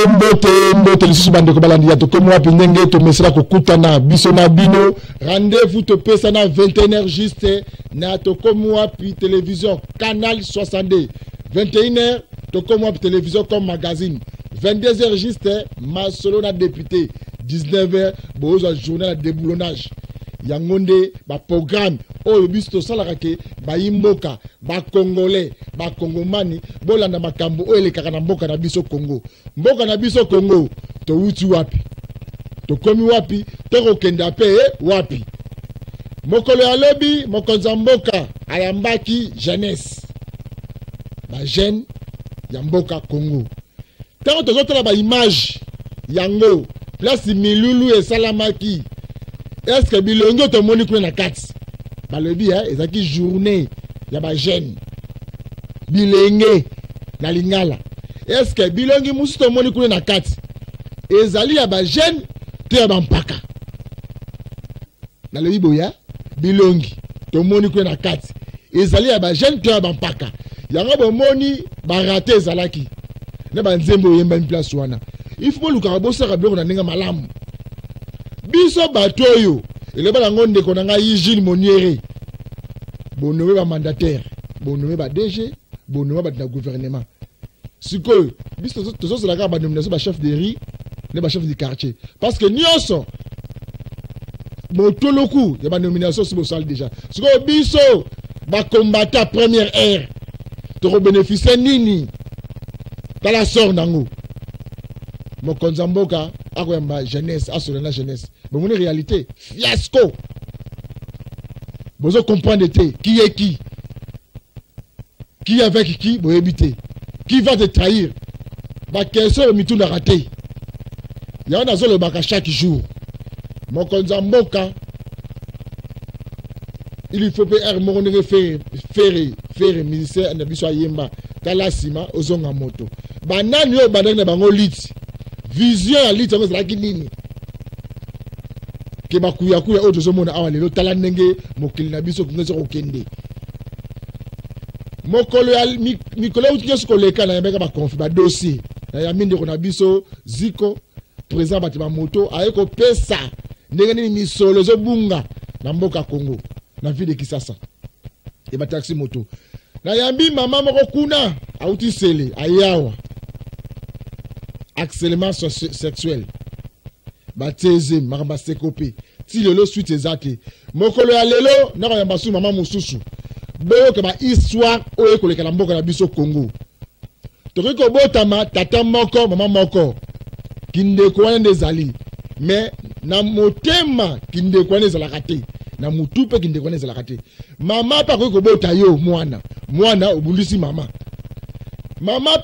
mbote lisusu bande ko balandi ya to ko mwa pindenge to mesela ko kutana biso na bino rendez-vous to pesa na 21h juste na to ko mwa pi télévision canal 62 21h to ko mwa pi télévision comme magazine 22h juste masolo na député 19h bozo journal de déboulonnage yangonde ba programme oyo biso to sala ke ba imboka ba congolais ba congomani bolanda makambo oyo elekaka na mboka na biso Congo mboka na biso Congo to wuti wapi to komi wapi to kokenda pe wapi mokolo ya lobi mokonza mboka ayambaki jeunesse ba jeune ya mboka Congo tango tozotala ba image yango place milulu esalamaki. Est-ce que bilongo to moni kuna na kati balobi ezaki journée ya ba jeune bilenge na lingala est-ce que bilongi musu to moni kuna na kati ezali ya ba jeune to ya ba mpaka balobi boya bilongi to moni kuna na kati ezali ya ba jeune to ya ba mpaka yango bo moni ba raté ezalaki na ba nzembo yemba place wana il faut luka bosaka biloko na ndenge malamu biso batoyo eleba la ngonde ko nanga Yijil Moniere bonome ba mandataire bonome ba DG bonome ba na gouvernement siko biso tozo la ka ba nomination ba chef de riz ne ba chef de quartier parce que nyonso botoloku ya ba nomination si bo sal déjà siko biso ba combattant première ère to bénéficier nini tala sort nango mokonza mboka akoyamba jeunesse asolo na jeunesse bon mon réalité fiasco bozo comprendre qui est qui avec qui bo éviter qui va te trahir ba question mitu na raté ya na zolo baka chaque jour mokonza mboka il faut faire mon faire ministère na biso yemba kala sima ozonga moto banani yo banani bango lit vision ya lit ngo zalaki nini ke bakuya kuya ojo zomona awa lelo tala ndenge mokili na biso kungezo kokende mokolo ya mikolo uti ko leka na yambeka ba conflit ba dossier ya minde ko na biso ziko président batima moto ayeko pesa ndenge nini misolo zo bunga na mboka Congo na ville de Kisasa e ba taxi moto na yambi mama moko kuna auti sele ayawa harcèlement sexuel bateze maramba sekope ti lelo suite ezate mokolo ya lelo na ko yamba su mama mususu boyo ke ba histoire oyo koleka na mboka na biso Congo to ko botama tata moko mama moko kinde ko wana ndezali mais na motema kinde ko wana ezala kate na mutupe kinde ko wana ezala kate mama pa ko bota yo mwana obundisi mama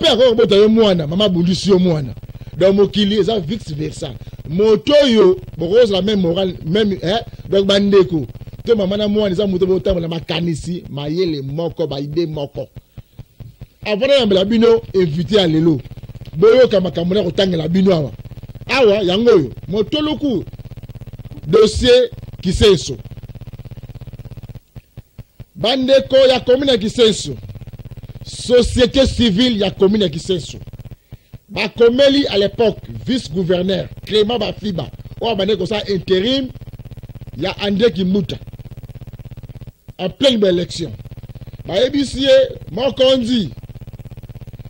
pa ko bota yo mama bundisi yo mwana donc mokili eza vice versa moto yo boko la même morale même donc bandeko to mama na mwana eza moto bota na makanisi mayele moko ba ide moko avant ya mbela bino invité à lelo boyo kama kamona kotangela bino awa yango yo moto loku dossier Kisenso bandeko ya commune Kisenso société civile ya commune Kisenso Bakomeli à l'époque vice-gouverneur Clément Bafiba ou bandeko ça intérim ya André Kimuta en pleine élection ba ebisie mokonzi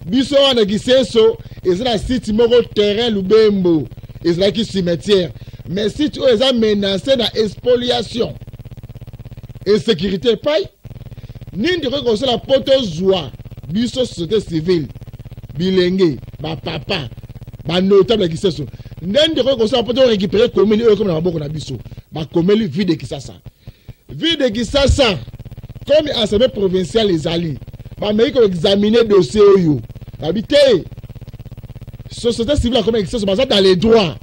biso wana Kisenso ezala site moko terrain Lubembo ezala ki cimetière mais site o eza menacé na spoliation et sécurité pay nindi ko la poto zwa biso société civile bilenge ba papa ba notable Kisenso nindi ko la poto récupérer commune comme na maboko na biso ba komeli ville de Kisasa comme assemblée provinciale les alliés ba meri ko examiner dossier oyo habité société civile comme Kisenso ba dans les droits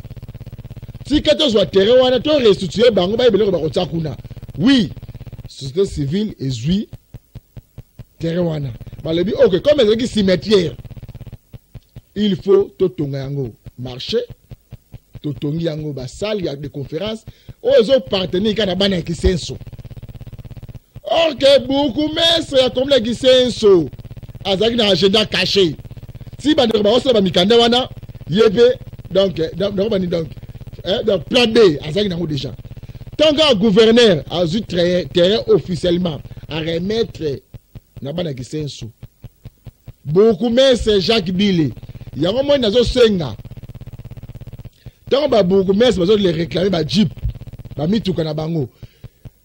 si kato soit terrain wana to restituer bango ba ibele ko ba kotsa kuna oui société civile ezui terrain wana balobi ok comme ezaki cimetière il faut totonga yango marché totongi yango ba salle de conférence ozo partenaire kana bana Kisenso ok beaucoup mais ya comme la Kisenso azaki na agenda caché si bande ba osala ba mikanda wana Yébé, donc plan B, Azaki Nango déjà. Tant qu'un gouverneur a eu terrain officiellement à remettre Nabana Kisenso. Beaucoup mais c'est Jacques Billy. Il y a un moment dans Senga. Tant que beaucoup mais c'est les réclamer ba Jeep, ba Mituka na bango.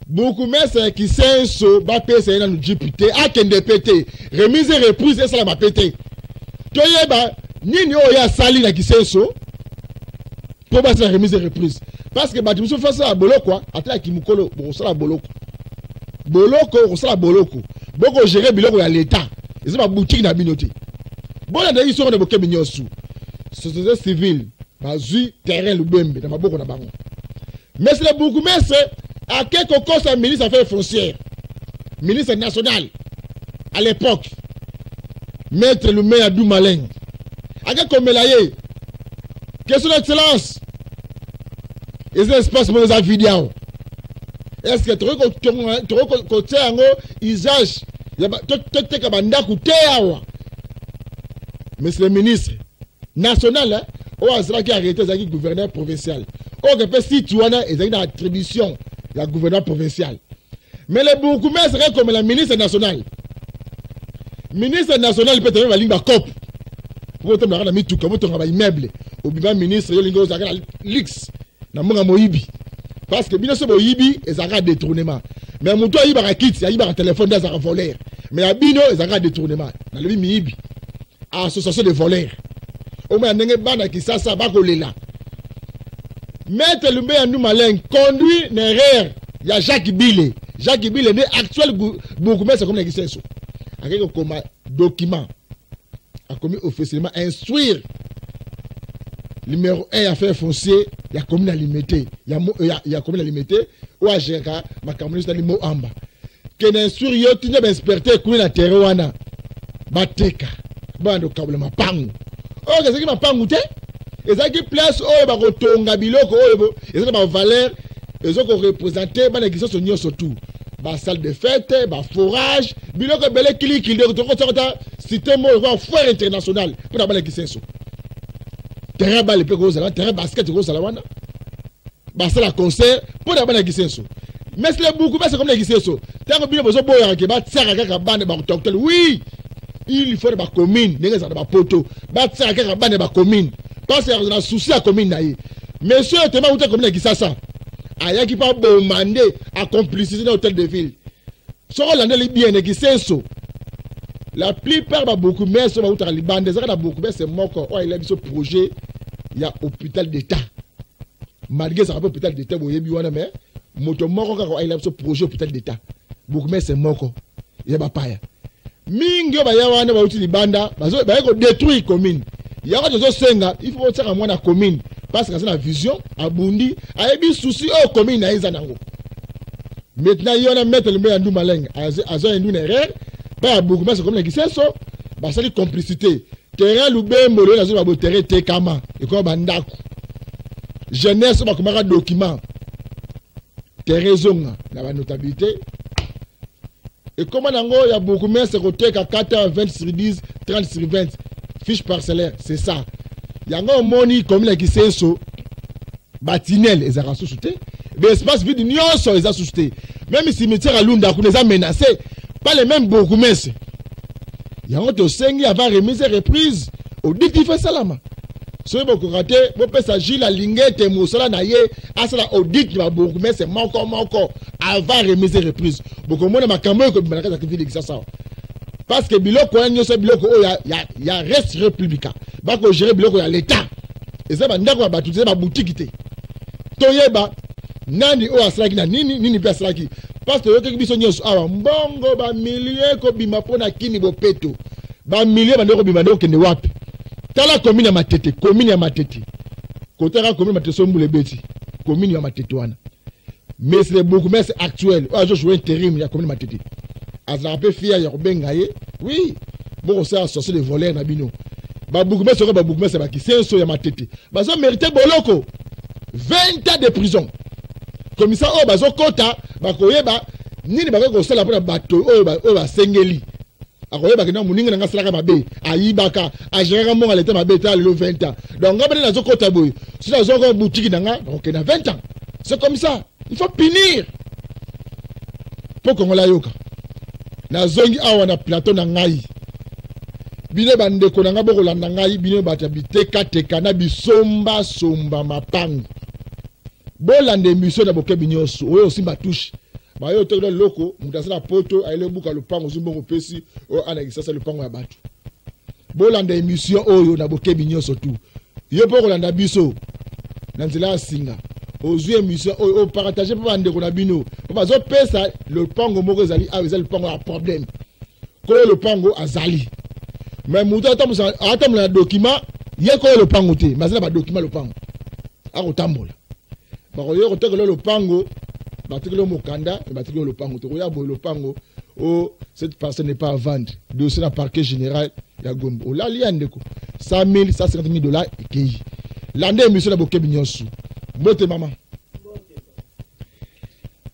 Beaucoup mais c'est Kisenso, ba PC na Jeep té, a kende pété. Remise et reprise et ça la ba pété. Toyeba nini oya sali na Kisenso. Pour battre la remise et reprise. Parce que tu me fais ça à Boloko, à Kimukolo, pour ça à Boloko. Boloko, pour ça à Boloko. Boko gérer Biloko à l'État. Et c'est ma boutique dans la minoté. Bon, là, ils sont dans le camion sous. Société civile, ma zui, terrain, le bembe, dans ma boko na bango. Mais c'est beaucoup, mais c'est à quelque cause un ministre affaires foncières, ministre national, à l'époque, maître le maire Abdou Maleng. À quel commélaye, question d'excellence. Et c'est espace pour les vidéos. Est-ce que tu as un usage? Mais c'est le ministre national, qui a arrêté le gouverneur provincial. Or, que si tu as une attribution, le gouverneur provincial. Mais le beaucoup mais serait comme le ministre national. Le ministre national peut être une COP. Pour que tu aies mis tout comme tu as un immeuble. Ou bien le ministre, il a un l'X. Parce que bien sûr, Moïbi, ils ont un détournement. Mais mon toit, il a un kit, il a un téléphone dans un voleur. Mais à Bino, ils ont un détournement. Dans le Mibi, association de voleurs. Au moins, il y a un ban qui ça, va coller là. Maître le maire nous malin conduit une erreur. Il y a Jacques Billy. Jacques Billy est actuel beaucoup mais c'est comme l'existence. Avec un document, a commis officiellement instruire. Numéro 1 affaire foncière, il y a commune à limiter. Il y a commune à limiter. Ou à gérer ma communauté dans le mot amba. Que instruire yo tu n'as pas experté commune à terroana. Bateka. Bando câble ma pangu. Oh, qu'est-ce que ma pangu te? Et ça qui place oh ba rotonga biloko oh et ça ba valeur et ça qu'on représenter ba qui sont nyo surtout. Ba salle de fête, ba forage, biloko belé clic il de sorta cité mo foire international pour ba qui sont terrain bal pe ko sala terrain basket ko sala wana ba sala concert pour da bana gisenso mais c'est beaucoup mais c'est comme les gisenso tant que bien besoin boya ke ba tsaka kaka bande ba toktel oui il faut ba commune ndenge za ba poto ba tsaka kaka bande ba commune parce que na souci à commune na ye monsieur tellement ou comme les gisasa aya qui pas demander à complicité dans hôtel de ville so la les bien les gisenso. La plupart va beaucoup mais sur la Liban des a beaucoup mais c'est moi quand il a ce projet il y a hôpital d'état malgré ça hôpital d'état vous yebi wana mais moto moko quand il a ce projet hôpital d'état beaucoup mais c'est moi quand il y a pas ya mingi ba ya wana ba uti libanda ba ko détruire commune il y a des senga il faut faire moi na commune parce que c'est la vision abundi ayebi souci au commune na izanango maintenant il y a mettre le maire Ndou Maleng azo une erreur. Bah beaucoup mais c'est comme les Gisenso bah ça dit complicité terrain loubé molo na zo ba terrain tekama et ko bandako jeunesse ba komaka document terrain zonga na ba notabilité et comment nango il y a beaucoup mais c'est côté 420/10 30/20 fiche parcellaire c'est ça il y a un moni comme les Gisenso batinel les a sous-souté mais espace vide nyonso les a sous-souté même cimetière à Lunda ko les a menacés. Pas les mêmes beaucoup mais il y a un autre sengi avant remise et reprise au dit il fait salama ce beaucoup raté bon peut s'agir la lingette mosala na ye asala audit va beaucoup mais c'est encore avant remise et reprise beaucoup monde makambo ko banaka za kivili ça parce que biloko nyo se biloko il y a reste républicain ba ko gérer biloko ya l'état et ça ba ndako ba tuze ba boutique té toyeba nani o aslaki na nini pe aslaki parce que yoke biso nyos awa mbongo ba millier ko bima pona kini bopeto ba millier ba ndeko bima ndeko kende wapi tala commune ya matete kotaka commune matete sombule beti commune ya matete wana mais c'est beaucoup mais c'est actuel o ajo jouer intérim ya commune matete azala pe fia ya kobenga ye oui bon ça associé de voleurs na bino ba beaucoup mais c'est ba kisenso ya matete ba so mériter boloko 20 ans de prison. Comme ça, oh, bazo kota, bakoyeba, nini bako sala pona bato, oh, ba sengeli. akoyeba kena muninga nanga salaka mabe ayibaka agérera monga l'état mabe ta le 20 ans donc ngaba na zokota boy si na zoko boutique nanga donc na 20 ans c'est comme ça il faut punir pour kongola yoka na zongi awa na plateau na ngai bine bandeko nanga bokolanda ngai bine bata biteka teka na bisomba somba mapango bolanda émission na boke binyoso oyo simba touche ba yo to loko mutasala poto ayele buka lupango zumbongo pesi o anakisasa lupango ya batu bolanda émission oyo na boke binyoso tu yo bokolanda biso na nzela singa ozwi émission oyo partager pa bandeko na bino pa zo pesa lupango moko ezali aveza lupango ya problème ko lupango azali mais muto atamula na document ye ko lupango te mazala ba document lupango akotambola bako yo kotekelo lupango batikelo mokanda et batikelo lupango to ya boy lupango oh cette personne n'est pas à vendre dossier na parquet général ya Gombe o la liandeko 100 000 150 000 dollars ekei lande émission na bokebi nyonso mbote mama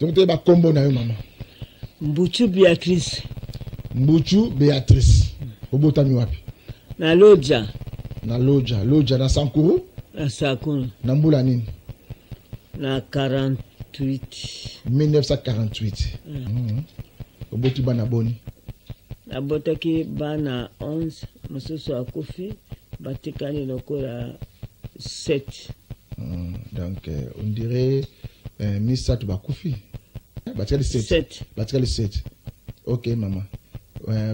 donc te ba kombo na yo mama Mbuchu Beatrice obotami wapi na Loja na Sankuru na Sankuru na mbula nini na 48 1948 oboti bana boni abotaki bana 11 mosusu akufi batikali lokola 7 donc on dirait Misatu bakufi batikali 7 ok maman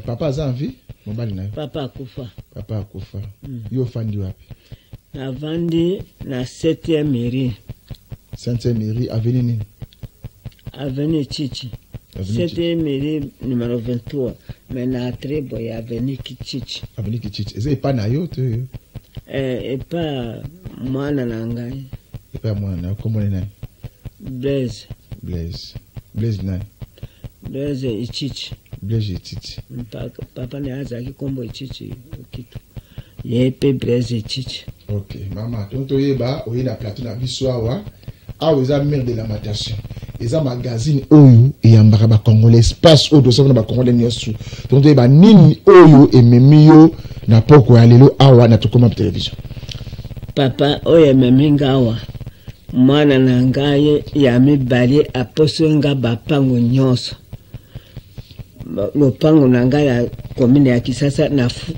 papa a envie mobali na papa akufa yo fandi wapi na vandi na 7e mairie avenue nini avenue Chichi 7e mairie numéro 23 mais na trebo ya avenue Kichichi eze pas na yo to yo pas mwana na ngai pas mwana comment nani Blaise nani Blaise Ichichi papa ne azaki kombo Ichichi kitu yepe Blaise Ichichi. Ok mama tonto yeba oyi na plateau na biso awa eza mère de lamentation eza magazine oyo eyambaka ba congolais espace oyo tosona ba congolais nyonso tonto yeba nini oyo ememi yo na poko ya lelo awa na tokoma television papa oyo ememi ngawa mwana na ngai ya mibale aposo nga bapango nyonso lopango na ngai ya commune ya Kisasa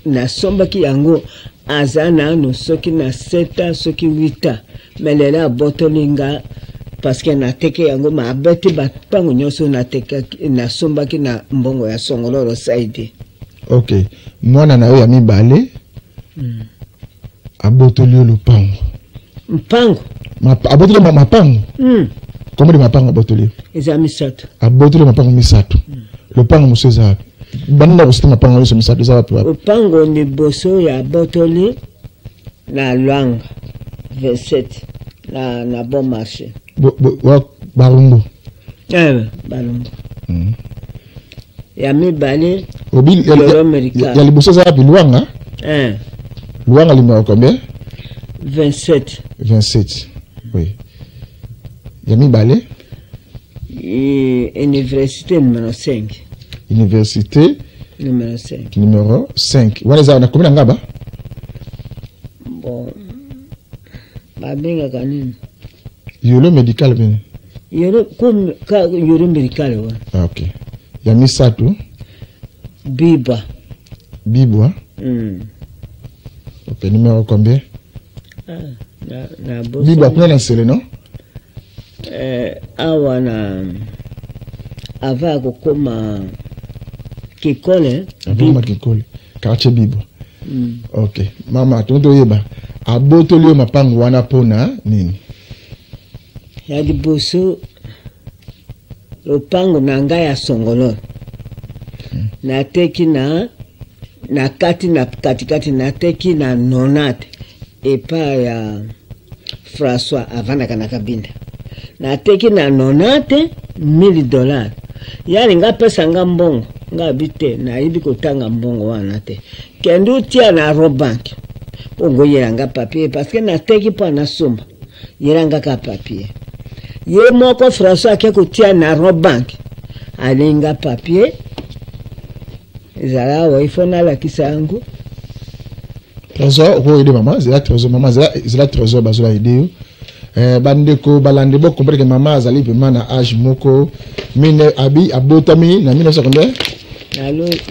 na sombaki yango azana no soki na 7 soki 8 melela abotolinga parce que na teke yango ma abeti bapango nyonso na teke na sombaki na mbongo ya Songoloro side. Ok mwana na yo ya mibale abotoli lupango mpango abotoli mapango comment de mapango abotoli eza misatu abotoli mapango misatu lupango museza banda kusema mapango yoso misatu za wapi wapi lupango ni boso ya botoli na Lwanga 27 na bon marché Balungu Balungu ya mibale obi ya liboso za wapi Lwanga Lwanga numéro combien 27 oui ya mibale université numéro 5 université numéro 5 wana za na combien ngaba bon babenga kanini yolo médical bien yolo comme ka yolo médical wa ok ya misatu bibwa ok numéro combien na boss bibwa kuna na sele non awa na ava kokoma Kikole quartier bibwa ok mama tonto yeba abotoli mapango wana pona nini ya liboso lopango na ngai ya Songoloro na teki na katikati na teki na 90 epa ya François avana kana kabinda na teki na 90,000 dollars yani nga pesa nga mbongo nga bite na ibi kotanga mbongo wana te kendo tia na Robank ongo yeranga papier parce que na teki pa na somba yeranga ka papier ye moko François ke kotia na Robank alinga papier ezala wa ifona la kisango trésor ko aider maman c'est la trésor maman c'est la trésor bazola aider bandeko balande bo comprendre que maman azali vraiment na âge moko mine abi abotami na 1950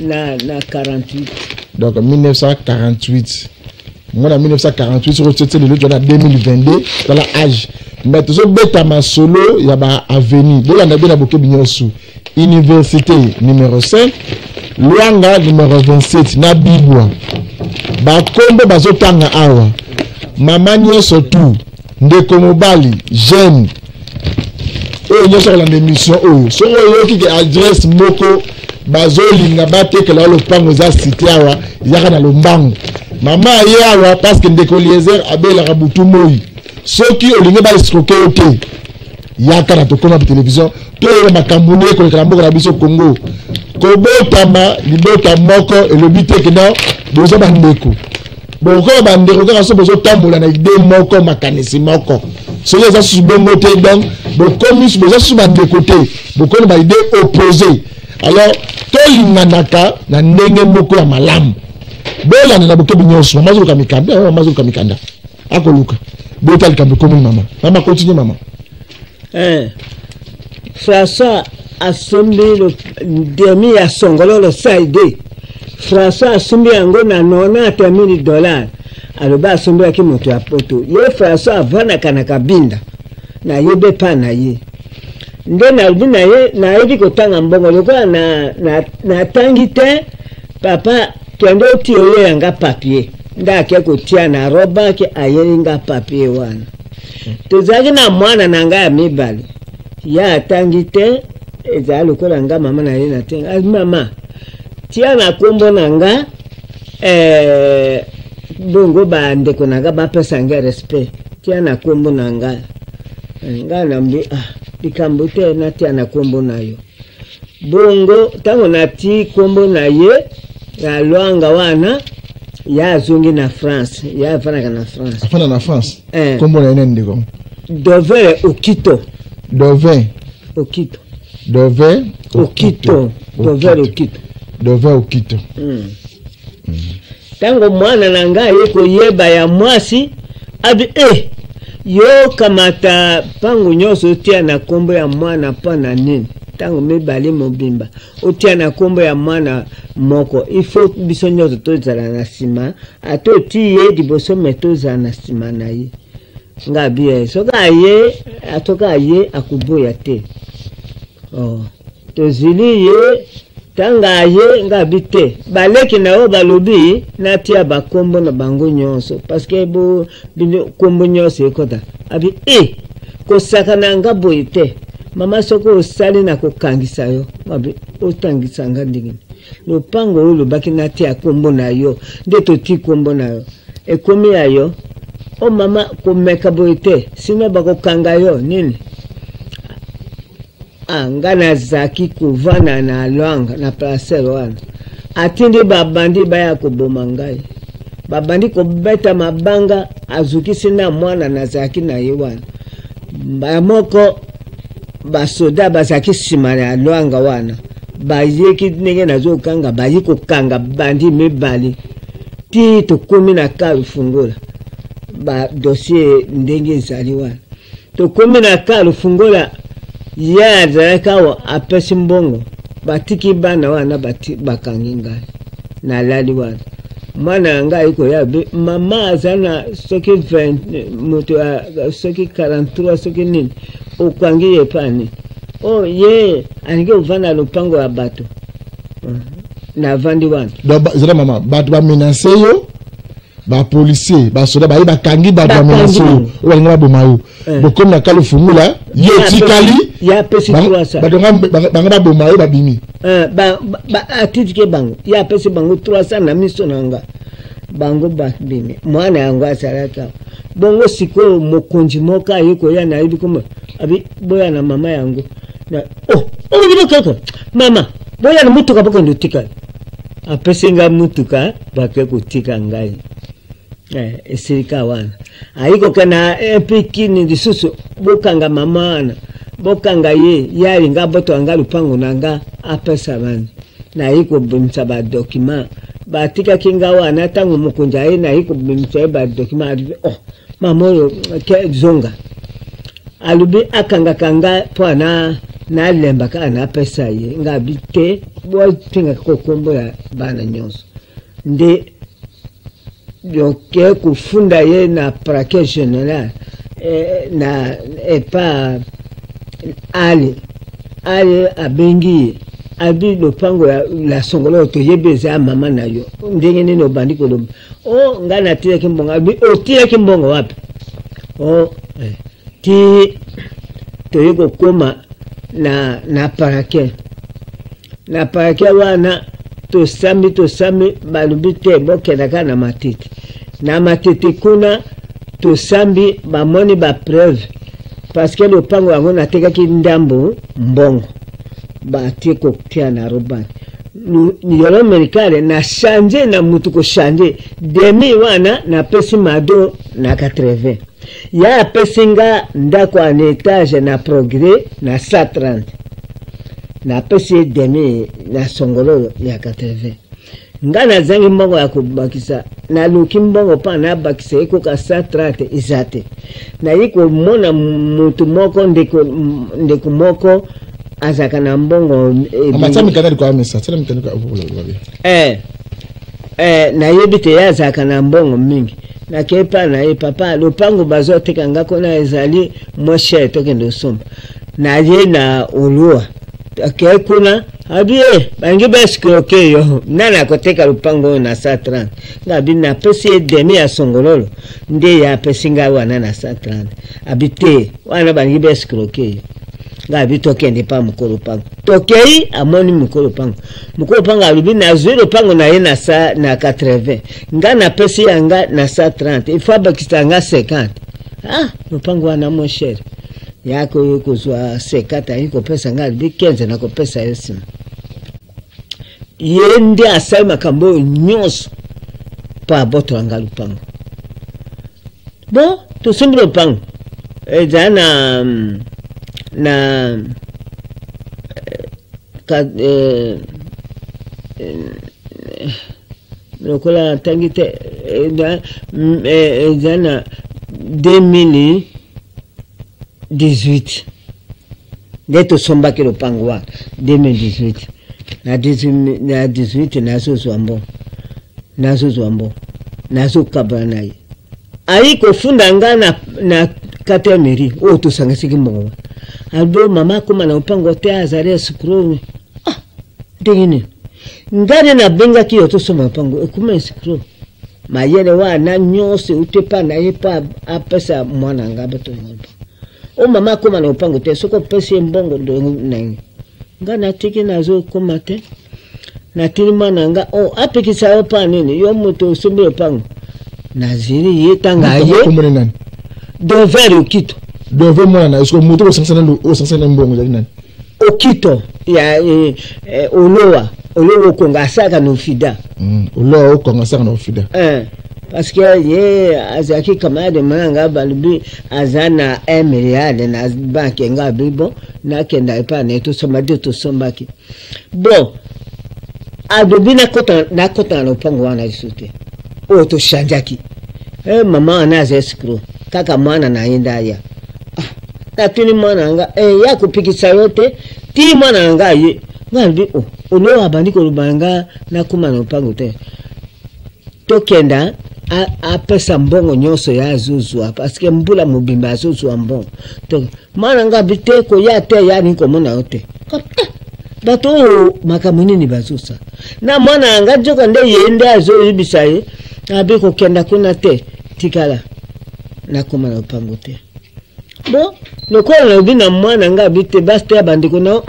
na 48 donc 1948 moi en 1948 sur le lieu de 2022 dans l'âge mais toujours beta ma solo ya ba avenue de la nabe na boke binyosu université numéro 5 Luanga numéro 27 na Bibwa ba kombo bazotanga awa mama nyonso tout ndeko mobali jeune oyo nyonso la émission oyo so oyo ki adresse moko bazolinga batekela lopango za cité awa yaka na lombango mama ye awa parce que ndeko Eliezer abelaka butu moi soki olingi balisikoke yo te yaka na tokoma télévision to oyo makambo ne kolekala mboka na biso Congo kobotama libota moko elobi te ke non bozo bandeko bokola bandeko kaka so bozo tambola na idée moko makanisi moko soki eza susu bongo te donc bokomi boza susu bandeko te bokola ba idée opposée alors tolinganaka na ndenge moko ya malamu bolanda na bokebi nyonso mama zoluka mikanda mama zoluka mikanda akoluka bota likambo komi mama continue mama François asombi le demi ya songolo le saide François asombi yango na $90,000 aloba asombi aki moto ya poto ye François avana kana kabinda na yebe pa na ye nde na ubi na ye na yebi kotanga mbongo lokola na tangi te papa twende otiyo ye yanga papier ndake kotia na roba ke ayelinga papier wana tozaki na mwana na nga ya mibali ya atangi te eza lokola nga mama na ye na tenga mama tia na kombo na nga bongo ba ndeko na nga bapesa nga respect tia na kombo na nga nga nambi likambo te na tia na kombo na yo bongo tango na ti kombo na ye ya Luanga wana ya azongi na France ya afanaka na France afana na France kombo na ene ndeko Dover Okito Dover Okito tango mwana na nga ye koyeba ya mwasi abi yo kamata pango nyonso tia na kombo ya mwana pana nini tango mibali mobimba otia na kombo ya mwana moko ifo biso nyonso tozala na sima ato tiye liboso me tozala na sima na ye nga bie soka ye atoka ye akuboya te tozili ye tanga ye nga bite baleki na o balobi na tia bakombo na bango nyonso parce que bo kombo nyonso ekota abi kosaka na nga boye te mama soko osali na kokangisa yo abi otangisa nga ndingini lopango oyo lobaki na tia kombo na yo nde toti kombo na yo ekomi ya yo o mama komeka boye te sino bakokanga yo nini nga nazaki kuvana na Luanga na parcelle wana atindi babandi baya koboma ngai babandi kobeta mabanga azukisi na mwana nazaki na ye wana bamoko basoda bazaki sima na Luanga wana bayeki ndenge nazokanga bayi kokanga bandi mibali ti tokomi na kalu fungola ba dossier ndenge ezali wana tokomi na kalu fungola ya zalakawa apesi mbongo batiki bana wana bakangi ngai na lali wana mwana ngai ko ya mama azana soki 20 moto soki 43 soki nini okwangi ye pani ye anige uvana lupango ya bato na vandi wana zala mama bato ba menacer yo ba policier ba soda ba kangi ba menacer yo olinga ba bomayo bokomi na kalu fungula yo tikali ya pesi 300 banga ba bomayo ba bimi ba atitike bango ya pesi bango 300 na miso nanga bango ba bimi mwana yango asalaka bongo siko mokonji moka yeko ya na ibi kuma abi boya na mama yango na obibo kaka mama boya na mutuka bako ndotika apesinga mutuka bake kutika ngai esirika wana aiko kana epikini disusu bokanga mama wana bokanga ye yali nga boto anga lupango nanga apesa bani na iko bimsa ba document ba tika kinga wana tangu mukunja ye na iko bimsa ba document mamoro ke zonga alubi akanga pwana na lemba kana pesa ye ngabite bo tinga kokombo ya bana nyonso ndi yoke kufunda ye na praque general na epa ali abengi abi lopango ya la songolo to yebeza mama na yo ndenge nini obandiko lo ngana tia kimbongo abi tia kimbongo wapi ti to yego koma na parake wana to sami balubite bokena kana matiti na matiti kuna to sambi bamoni ba preuve parce que le pango yango nateka ki ndambo mbongo ba tiko tia na robani yolo merikale na change na mutu ko change demi wana na pesi mado na 80 ya pesinga ndako en étage na progrès na 130 na pesi demi na songolo ya 80 ngana zangi mbongo ya kubakisa na luki mbongo pa na bakisa iko ka 130 izate na iko mona mutu moko ndeko moko azaka na mbongo amatami kana kwa mesa tsela mtani kwa na yebite ya azaka na mbongo mingi na kepa na papa lopango bazoteka ngako na ezali moshe tokendo somba na ye na ulua akekuna abie bangi baskroke yo nana koteka lupango na 130 ngabi na pesi demi ya songololo nde ya pesinga wana na 130 abite wana bangi baskroke yo ngabi tokende pa mukolo pango tokei amoni mukolo pango alubi na zero pango na ye na 80 ngana pesi yanga na 130 ifaba kitanga 50 lupango wana moshere yako yuko zwa sekata yuko pesa ngali bikenze nako pesa yesima yende asai makambo nyonso pa boto anga lupango bo to simbi lupango jana na lokola tangite jana 2018 neto somba ke lupango wa 2018 na 18 nazo zwambo nazo kabana yi ayi ko funda ngana na katemeri to sangasiki mbongo albo mama kuma na lupango te azare sukuru dingine ngane na benga kiyo to soma lupango kuma sukuru mayele wa na nyose utepa na yepa apesa mwana ngabe to mama kuma na lupango te soko pesi mbongo ndo nangi ngana tiki nazo kuma te na tilima nanga apikisa opa nini yo muto simbi lupango naziri yetanga ye dover okito dover mwana esko muto ko sansana mbongo za nani okito ya olowa konga saka no fida olowa konga saka no fida parce que ye azaki kamade manga balubi azana 1 milliard na banque nga bibo na kenda pa ne to sombaki bon adobi na kota no pango wana isute to shanjaki mama anaza escrow kaka mwana na yenda ya tatuni mwana nga ya kupikisa yote ti mwana nga ye ngalbi ono abandiko lubanga na kuma no pango te tokenda apesa mbongo nyonso ya zuzwa parce que mbula mubimba zuzwa mbongo to mwana nga biteko ya te ya niko mona yote bato makamuni ni bazusa na mwana nga joka nde yenda azo yibisaye abiko kenda kuna te tikala na kuma na pango te bo lokola na bina mwana nga bite basta bandiko na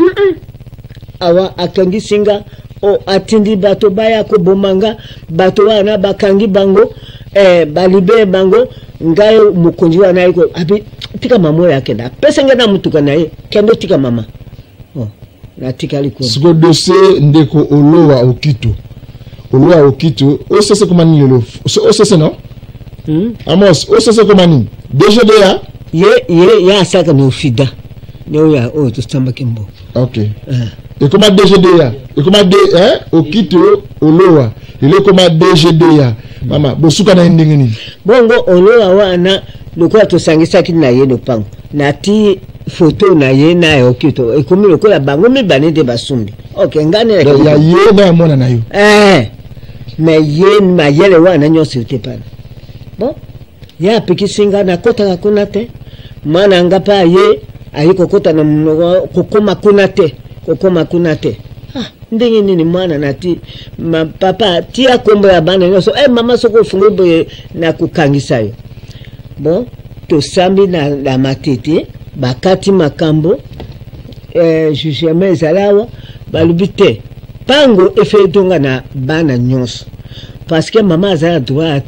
awa akangi singa atindi bato baya ko bomanga bato wana bakangi bango balibe bango ngayo mukonji wana iko abi tika mamo yake na pesa ngana mutuka naye kendo tika mama na tika liko siko dossier ndeko olowa okito osese komani lelo osese no amos osese komani déjà ye ya saka no fida ne ya to stamba kimbo okay Et comment DGDA? Et comment au kit au loa? Il est comment DGDA? Mama, bosuka na ndingini. Bongo oloa wana lokola to sangisa kina ye lopango. Nati photo na ye na yo kito. E komi lokola bango mi banede basumbi. Okay, ngane la. Ya ye na mona na yo. Mais ye ma yele wana nyosi utepana. Bon. Ya pikisinga na kota kuna te. Mana ngapa ye ayiko kota na kokoma kuna te. Kokoma kuna te. Ndenge nini mwana nati papa tia kombo ya bana nyoso mama soko fungo na kukangisa yo. Bon, to sambi na matete bakati makambo jugement ezalawa balubite pango efetonga na bana nyonso parce que mama azala droit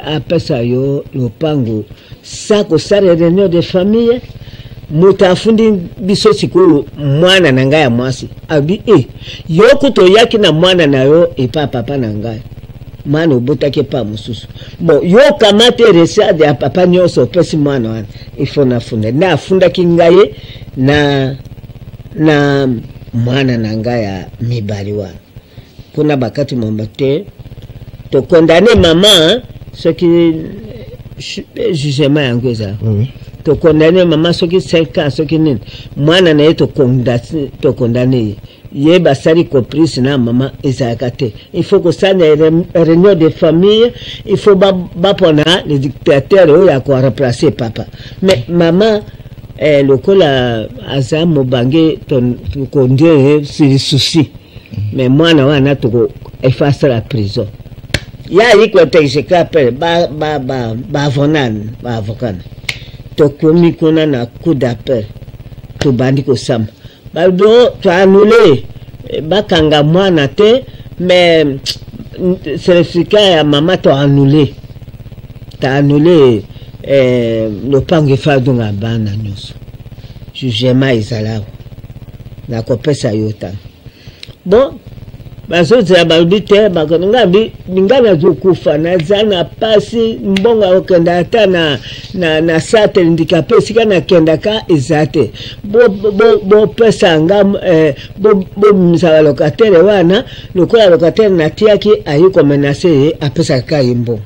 apesa yo lo pango sako sare réunion de famille mutafundi biso sikulu mwana na ngai ya mwasi abi yoko to yaki na mwana na yo papa na ngai mwana obotaki pa mususu bon yo kamate resade ya papa nyoso pesi mwana wana ifona funda na afunda kingaye na mwana na ngai ya mibali wana kuna bakati mombate to condamner mama ce qui jugement yango eza to condamner maman soki 5 ans soki nini mwana na ye to condamner ye basali complice na maman ezalaka te il faut que ça ne réunion de famille il faut bapona le dictateur oyo ya remplacer papa mais maman lokola aza mobange tokondie sur souci mais mwana wana toko efface la prison ya yiko tekiseka pele ba avocane tokomi kuna na coup d'appel to bandi ko sam baldo to annulé bakanga mwana te mais certificat ya mama to annulé le pange fadunga bana nyuso jugement ezalawa na kopesa yota bon bazoza balubite bakonga bingana zokufa na zana pasi mbonga okenda ata na sate handicapé sika na kenda ka ezate bo pesa ngam bo misa locataire wana lokola locataire na tiaki ayiko menacer apesa ka yimbo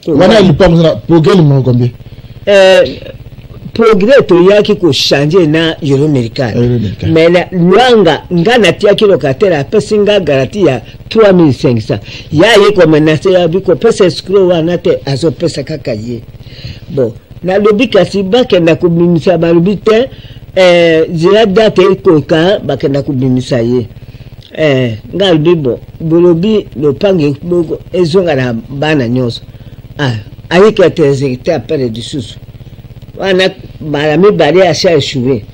wana ilipamza pogeli mo combien progrès to yaki ko changer na euro american mais la luanga ngana tiaki locataire apesinga garantie ya 3500 ya yiko menacer ya biko pesa escrow wana te azo pesa kaka ye bon na lobika si bakenda kubimisa balubite zira date koka bakenda kubimisa ye ngalbi bolobi lopange bogo ezonga na bana nyoso ayika te exécuter appel du susu wana barami bari asha échoué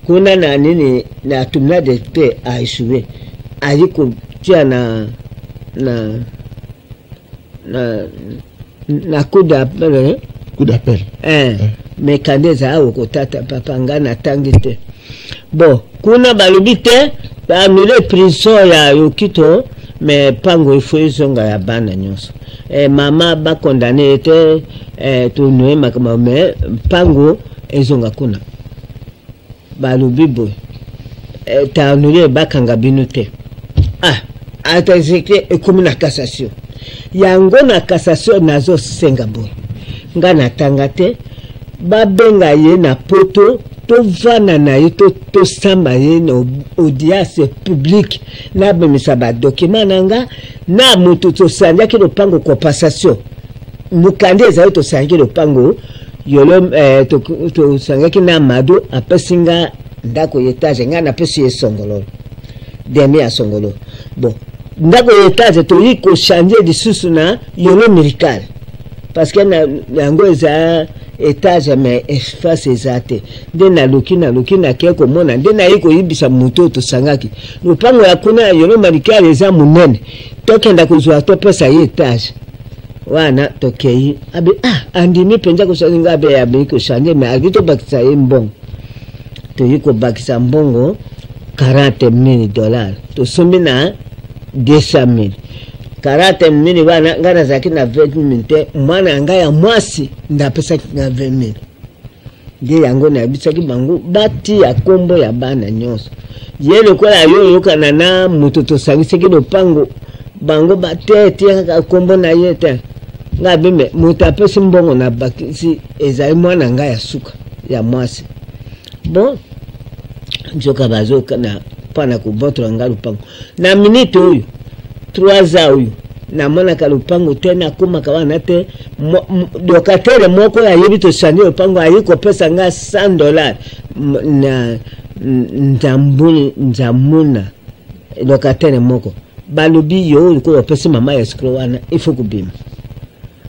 kuna na nini na tumna de paix a échoué ayiko tia na coup d'appel mais kaneza awo kotata papa ngana tangite bon kuna balubite ba mile prison ya yokito mais pango ifo izonga ya bana nyonso mama ba condamné te to noe makama mais pango ezonga kuna balubibo ta nule bakanga binute ata exécuté comme na cassation yango na cassation nazo senga boy ngana tangate babenga ye na poto to vana na ye to samba ye na audience publique na bemisa ba document nanga na mutu to sanja ki lopango compensation mukande za to sanja lopango yolo to sanja ki na mado apesinga ndako yetage ngana pesi esongolo demi ya songolo bon ndako yetage to yiko changer di susu na yolo miracle parce que na yango za étage mais espace ezate de na luki na keko mona de na yiko yibisa muto to sangaki lupango ya kuna yolo marikale za munene tokenda kuzwa to pesa ye étage wana tokei abi andimi penja kusaninga abe ya biko shanje mais agito bakisa mbongo to yiko bakisa mbongo $40,000 to sombi na 200,000 40,000 bana ngana zaki na 20,000 te mwana ngaya mwasi ndapesa na 20,000 nde yango na bisaki bango bati ya kombo ya bana nyonso ye lokola yo yokana na moto tosangisaki lopango bango batete kaka kombo na ye te nga bime moto apesi mbongo na bakisi ezali mwana nga ya suka ya mwasi bon nzoka bazoka na pana kubotola nga lupango na minute oyo 3 ans oyo namonaka lupango te nakomaka wana te lokatere moko ayebi tosani lupango ayi kopesa nga $100 na nzamuna lokatere moko balobi yo liko opesi mama ya escrow wana ifo kubima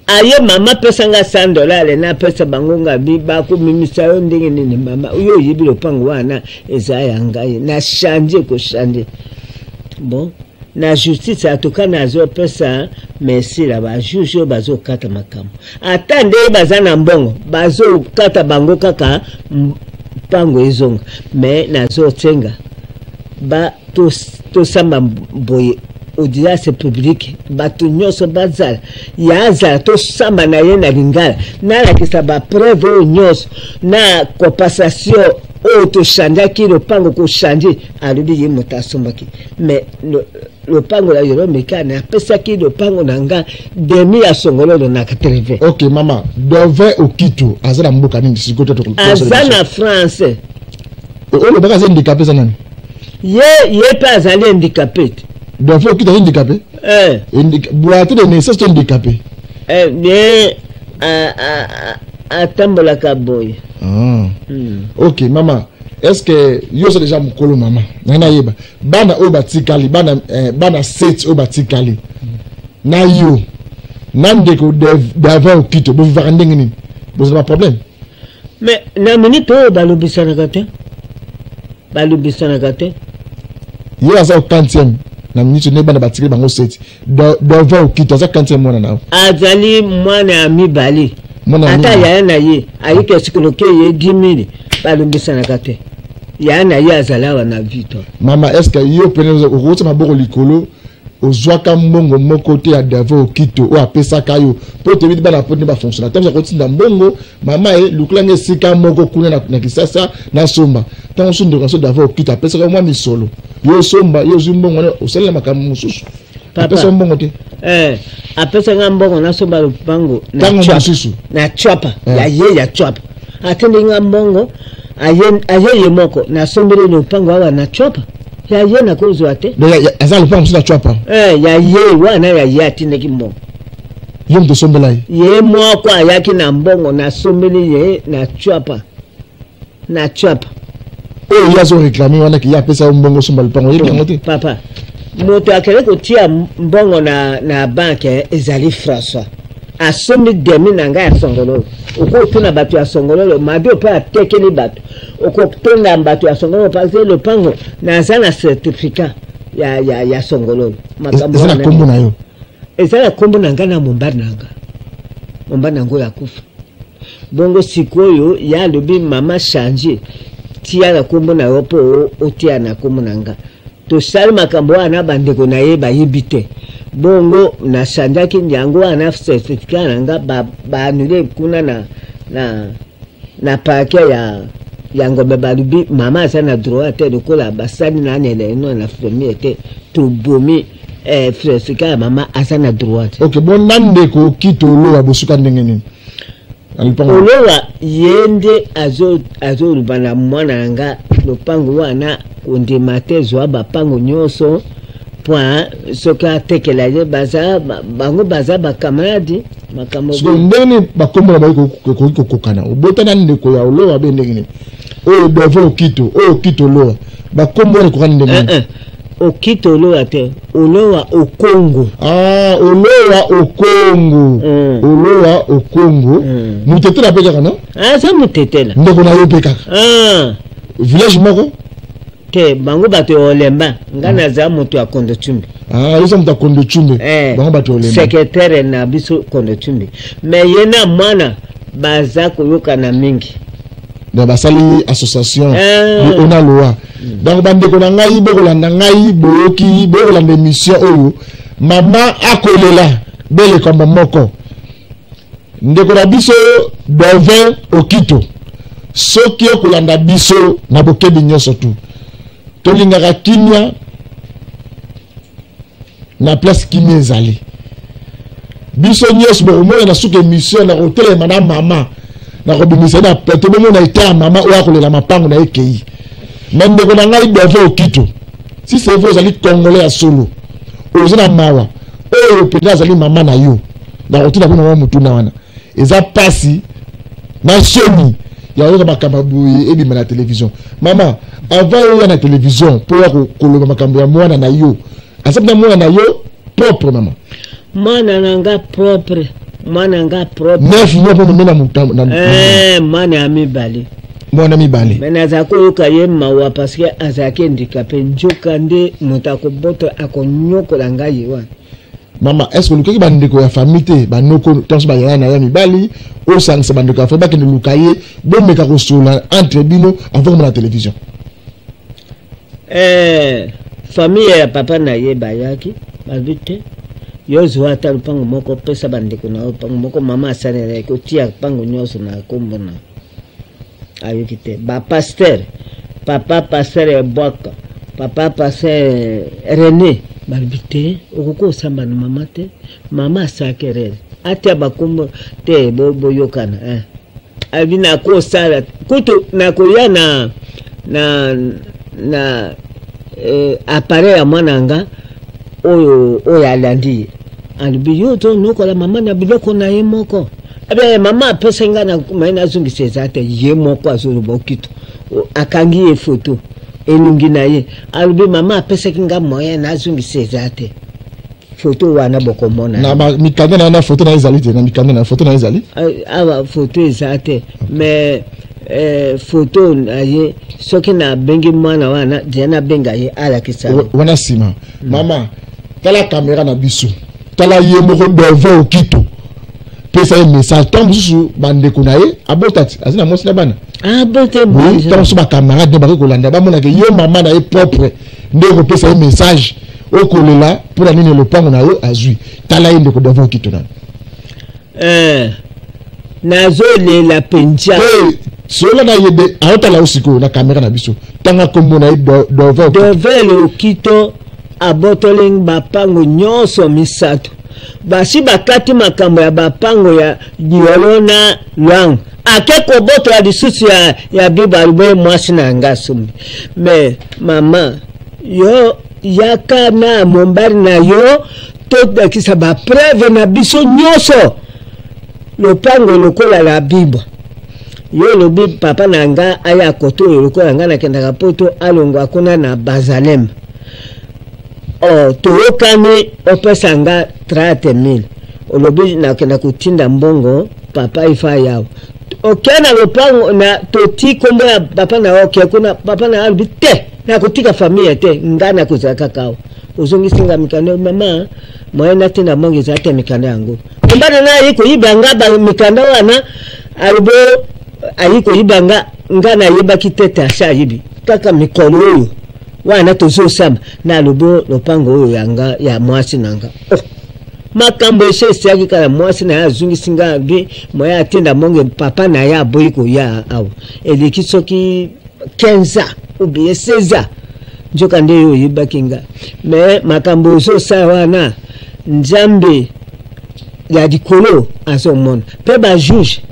aye mama pesa nga $100 na pesa bango nga biba kumimisa yo ndenge nini mama uyo yibi lopango wana eza ya ngai na changer ko changer bon na justice atoka nazo pesa merci la ba juge bazo kata makambo atande bazana mbongo bazo kata bango kaka pango ezonga mais nazo tsenga ba to samba boye audience publique bato nyonso bazala yaza to samba na ye na lingala na lakisa ba preuve nyonso na compensation o to changer ki le pango ko changer alobi ye motasombaki mais le pango la yoro mekana pesa ki le pango nanga demi ya songolo na 80. OK mama dove okito azala mboka nini sikoto to azana France o baka za handicapé zanani ye pas azali handicapé dove okito handicapé boîte de naissance handicapé bien atambola kaboy. OK maman est-ce que yo so déjà mukolo mama na yeba bana o batikali bana 7 o batikali na yo nandeko d'avant okito bo vivre ndenge nini bo pas problème mais na minute o balobisana kate yo asa 40e na minute ne bana batikali bango 7 d'avant okito asa 40e mwana na azali mwana amibali ata ya na ye ayike sikoloke ye 10,000 balobisana kate ya na ye azalawa na vito mama est-ce que yo pene okotsa maboko likolo ozwaka mbongo moko te ya davo okito o apesa kayo po te bidi bana po ne ba fonctionner tant que tinda mbongo mama e lukulanga sika moko kuna na kisasa na somba tant on de raso davo okito apesa ka mwa misolo yo somba yo zumbongo o sala makamu mususu apesa mbongo te apesa nga mbongo na somba lupango na chapa ya ye ya chapa atende nga mbongo aye moko na sombele lupango awa na chapa ya ye na kozo ate eza lupango na chapa ya ye wana ya ye atinde kimbongo yo mto sombela ye moko ayaki na mbongo na sombele ye na chapa o yazo réclamer wana ki ya pesa mbongo somba lupango ye kangote papa moto akele kotia mbongo na banque ezali François asombi demi nanga ya songolo uko tuna batu ya songolo mabio pa tekeli batu uko tuna batu ya songolo parce le pango na zana certificat ya songolo makambo na kombo na yo ezala kombo nanga na momba nango ya kufa bongo sikoyo ya lobi mama changer tia na kombo na yo po otia na kombo nanga to sali makambo wana bandeko na ye bayibite bongo na sandaki nyango ana certificat nanga ba anule kuna na pake ya ngombe balubi mama sana droit te lokola basani na nele no na famille te to bomi certificat mama asana droit. OK bon nandeko kitolo abosuka ndenge nini olowa yende azo lubana mwana nga lopango wana ondimate zwa bapango nyonso point soka tekela ye bango baza bakamaradi makambo so ndeni bakombola bayiko kokokana obotana ndeko ya olowa be ndenge nini o devo okito lowa bakombola kokana ndenge okito olowa te olowa okongo olowa okongo mutetela pe kaka no sa mutetela ndeko na yo pe kaka village moko te bango bato olemba ngana za moto ya Kondo Chumbi yo sa moto ya Kondo Chumbi bango bato olemba secrétaire na biso Kondo Chumbi mais yena mwana baza koyoka na mingi da basali association ona loa donc bandeko na ngai bokolanda ngai boyoki bokolanda émission oyo mama akolela bele komba moko ndeko na biso Dovin Okito soki okolanda biso na bokebi nyonso tu tolingaka kimia na place kimia ezali biso nyonso bokomona na suka émission na kotelema na mama na kobimisa na pete bomona ite ya mama oyo akolela mapango na ekei na ndeko na ngai Dove Okito si c'est vrai ozali congolais ya solo oza na mawa oyo pete azali mama na yo na kotina kuna mwa mutu na wana eza pasi na soni ya oyo makambo boye ebima na télévision mama avant oyo na télévision pour ya koloba makambo ya mwana na yo asabi na mwana na yo propre mama mwana nanga propre neuf mois pour mena muta mwana amibali mwana mibale mais azako yoka ye mawa parce que azaki handicapé njoka nde mutako boto akonyokola ngai wana mama est-ce que luki bandeko ya famille te banoko tanso bayana na ya mibali o sangisa bandeko ya famille bakende lukaye bomeka kosola entre bino avant la télévision famille ya papa na ye bayaki babite yozo ata lupango moko pesa bandeko na lupango moko mama asanela ko tia pango nyoso na kombo na ayokite ba pasteur papa pasteur Boaka papa pasteur René babite okuko samba na mama te mama asakerere ati abakombo te bobo yokana abina ko sala kutu na koya na appareil ya mwananga oyo alandi alibi yoto nuko la mama na biloko na ye moko abe mama apesa nga na maina zungisa ezate ye moko azolo bokito akangi ye photo elungi na ye alibi mama apesa kinga moya na zungisa ezate photo wana bokomona na mikanda na photo na ezali te na mikanda na photo na ezali awa photo ezate mais photo na ye soki na bengi mwana wana jana benga ye ala kisana wana sima mama tala caméra na biso tala ye moko Dove Okito pesa ye message tant busu bandeko na ye abotati azina mosi na bana abote oui tant so ba camarade de ba kolanda ba mona ke ye mama na ye propre ndeko pesa ye message okolela pour nini le pango na yo azui tala ye ndeko Dove Okito na nazole la pencha solo na yede aotala usiko na caméra na biso tanga kombo na Dove Okito abotoling bapango nyonso misato basi bakati makambo ya bapango ya diolo na lang akeko boto ya lisusu ya bibalube mwasi na ngasumi mais mama yo yaka na mombari na yo todakisa ba preuve na biso nyonso lopango lokola la Bible yo lobi papa nanga aya koto lokola nga na kenda kapoto alongwa kuna na Bazalem toyokani opesanga 30,000 olobi na kenda kutinda mbongo papa ifa yao okena lopango na toti kombo ya papa na oke kuna papa na albi te na kutika familia te ngana kuzaka kao uzongisinga mikando mama mwana tena mongi zate mikando yangu mbana na yiko ibanga ba mikando wana albo ayiko ibanga ngana yeba kitete asha yibi kaka mikolo oyo wana tozo samba na lobo lopango oyo yanga ya mwasi nanga makambo ese yaki kala mwasi na ya zungi singa bi moya atenda monge papa na ya boyiko ya awu eleki soki 15 ubi 16 njoka nde yo yibakinga me makambo so sa wana nzambe ya dikolo azomona pe ba juge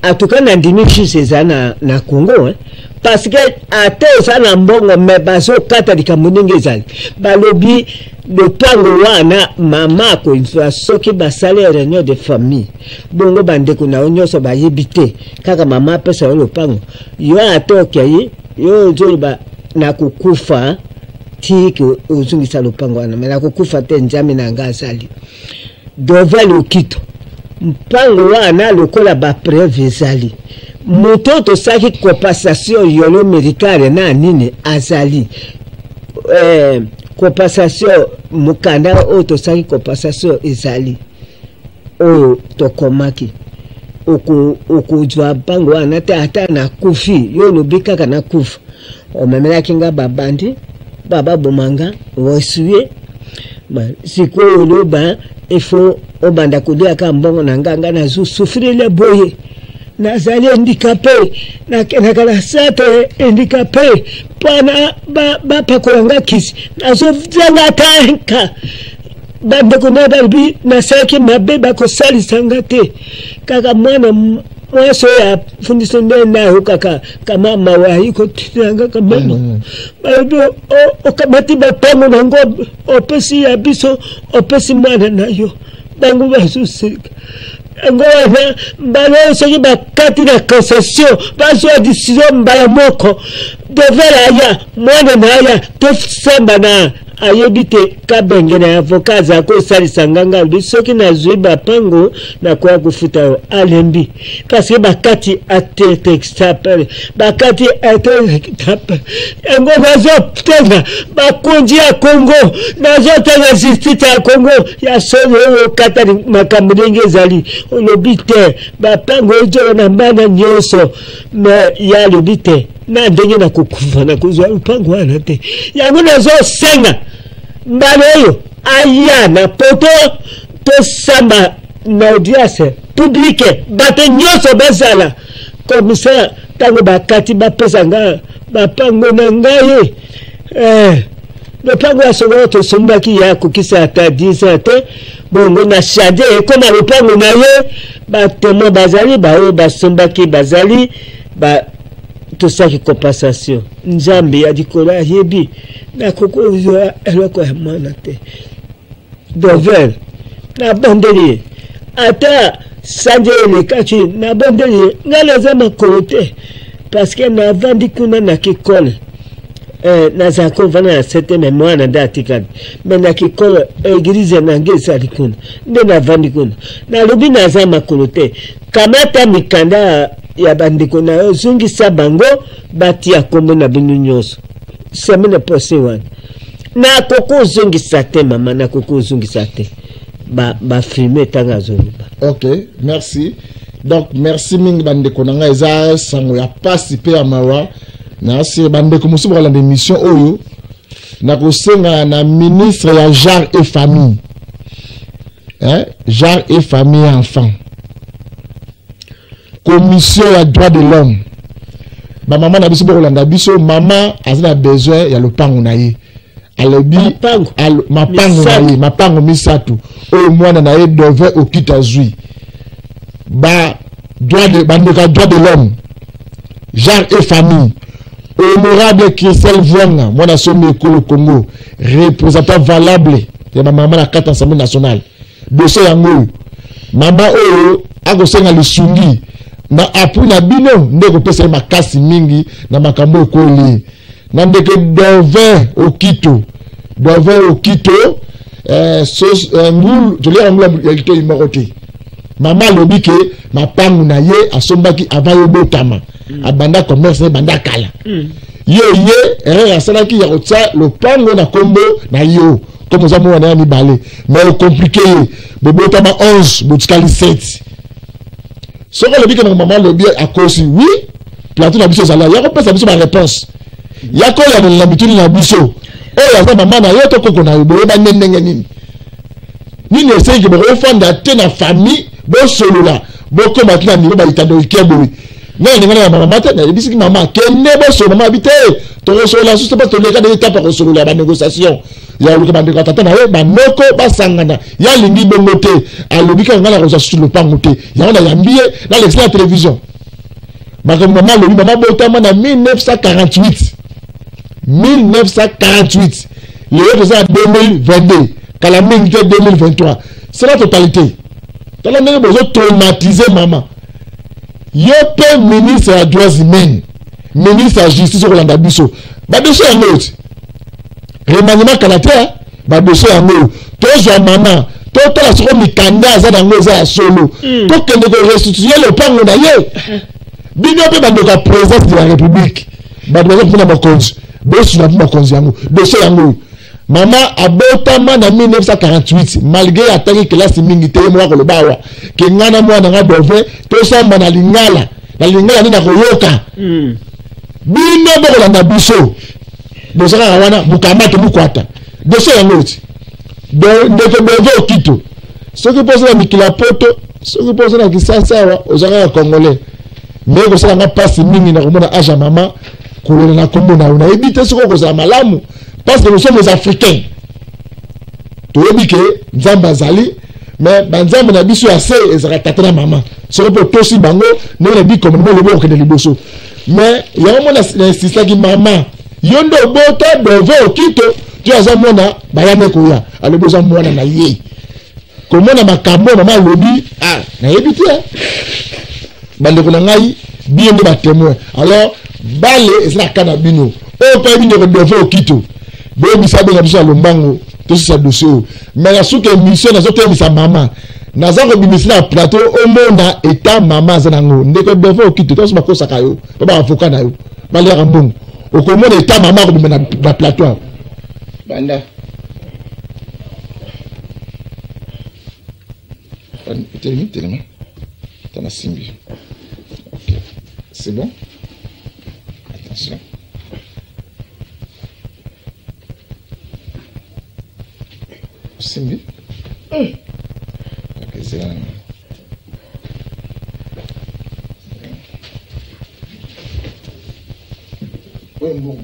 atukana ndimi juge zana na Congo parce que ate sana mbongo me baso kata dikamuninge zali balobi le pango wana mama ko infa soki basale réunion de famille bongo bandeko na onyoso ba yebite kaka mama pesa le pango yo atoke yi yo joliba na kukufa tiki uzungisa le pango wana me na kukufa te njami na ngazali Dove Okito mpango wana lokola ba preuve zali moto to saki compensation yolo médicale na nini azali compensation mukanda o to saki compensation ezali o to komaki okujwa bango wana te ata na kufi yo lobika kana kufa o memela kinga babandi baba bomanga wosuye siko loba il faut obanda kudia ka mbongo na nganga na zu souffrir le boye nazali handicapé nakendaka na centre handicapé mpona bapakolanga kisi nazozanga tanka bandeko na balobi nasalaki mabe bakosalisanga te kaka mwana mwasi oyo afundisa nde nayo kaka kama mawayi kotinanga kamema balobi okamati bapango nango opesi ya biso opesi mwana na yo bango bazoseka yango wana mbala soki bakati na cassation bazwa décision mbala moko devera aya mwana na aya tosamba na ayebi te kabenge na avocat aza kosalisa nganga alobi soki nazwi bapango nakoya kofuta yo alembi parce que bakati atetextapele bakati atetextapele yango nazotenga bakonzi ya Congo nazotenga justice ya Congo ya soni oyo kata makambo ndenge ezali olobi te bapango ezola na mbana nyonso me ya alobi te na ndenge na kokufa na kozwa lupango wana te yango nazosenga mbala oyo aya na poto tosamba na audience publique bato nyonso bazala commissaire ntango bakati bapesa nga bapango na ngai lopango ya songolo tosombaki ya kokisa ata 10 te bongo na change ekoma lopango na ye batemo bazali baoyo basombaki bazali tosaki compensation nzambe ya dikola ayebi nakokozwa eloko ya mwana te dovel nabondeli ata sanje elekaki nabondeli nga naza makolo te parceke navandi kuna na kikole nazala kovanda na septeme mwana nde atikali me na kikolo eglize nange ezali kuna nde navandi kuna nalobi naza makolo te kamata mikanda ya bandeko na yo zungisa bango batia kombo na bino nyonso semene pose wana na koko zungisa te mama na koko zungisa te filme tanga zoluba. Ok, merci. Donc merci mingi bandeko na nga eza sango ya pasi pe ya mawa na se bandeko musu bala d'émission oyo na kosenga na ministre ya genre et famille. Genre et famille et enfants. Commission ya droit de l'homme. Ba maman na biso bolanda biso mama azana besoin ya lopango na ye. Alobi mapango misatu o mwana na ye devait okita zui. Ba droit de l'homme. Genre et famille. Honorable Christelle Vuanga, mwana somme ekolo Congo, représentant valable ya ba maman na carte assemblée nationale. Dossier yango mama oyo akosenga lisungi na apu na bino ndeko pesa makasi mingi na makambo ekoli na ndeke dove okito ngulu tolia ngulu ya kito imorote mama lobike mapangu na ye asombaki avayo botama abanda commerce banda kala ye asalaki ya kotsa lopango na kombo na yo comme ça moi na mibale mais compliqué botama 11 botikali 7 soko lobike na maman lobi akosi oui plateau na biso zala ya ko pesa biso ma réponse ya ko ya na bituni na biso ya maman na yo to koko na yo ba ndenge nini nini essaye que bo fonda te na famille bo solola bo ko matina ni ba itado ikebo na ndenge na maman te na bisiki maman kende bo solo maman bité to solola so pas to le cas de étape ko solola ba négociation ya luka bande ko tata na ye ba noko basangana ya lingi bongo te alobika ngala ko sur le pango te ya na yambie na la télévision maka maman lobi maman botama na 1948 le autres à 2022 kala mingi 2023 c'est la totalité tala ndenge bozo traumatiser maman yo pe ministre ya droits humains ministre ya justice ko landa biso ba dossier ya ngoti remaniement kalatea ba dossier ya ngoti tozwa maman totala soko mikanda aza na ngoza ya solo tokende ko restituer le pango na ye bino pe ba ndoka présidence de la république ba dozo kuna bakonzi bosu na bakonzi yango dossier yango mama abotama na 1948 malgré ataki classe mingi te mo ko lobawa ke ngana mwana nga dove to samba na lingala ni na koyoka bino boko na biso bosaka wana bukamate bukwata dossier yango ti ndeko bove okito soki posa na mikila poto soki posa na kisasa wa ozaka congolais mais ko sala nga passe mingi na komona âge maman kolona na komona on a évité ce ko za malamu parce que nous sommes les Africains to ebike nzamba zali mais banzamba na biso assez ezaka tatana maman ce ko tosi bango ne na bi comme le bo ko de liboso mais ya mona insista ki maman yondo boto dove okito tu azamona bayane ko ya ale boza mwana na ye komona makambo mama lobi na ebite bande ko na ngai bien de ba témoin alors bale ezala kana bino o pa bino ko dove okito bo bisabe na biso lombango to sa dossier mais la souke mission na zote bisa mama na zako bimisina plateau o monda eta mama zanango ndeko dove okito to so makosa kayo baba avocat na yo bale ya mbongo okomona eta mama ko bimena na plateau banda tellement t'en as simbi. Ok, c'est bon. Attention. Simbi. Ok, c'est là. Oui, bon.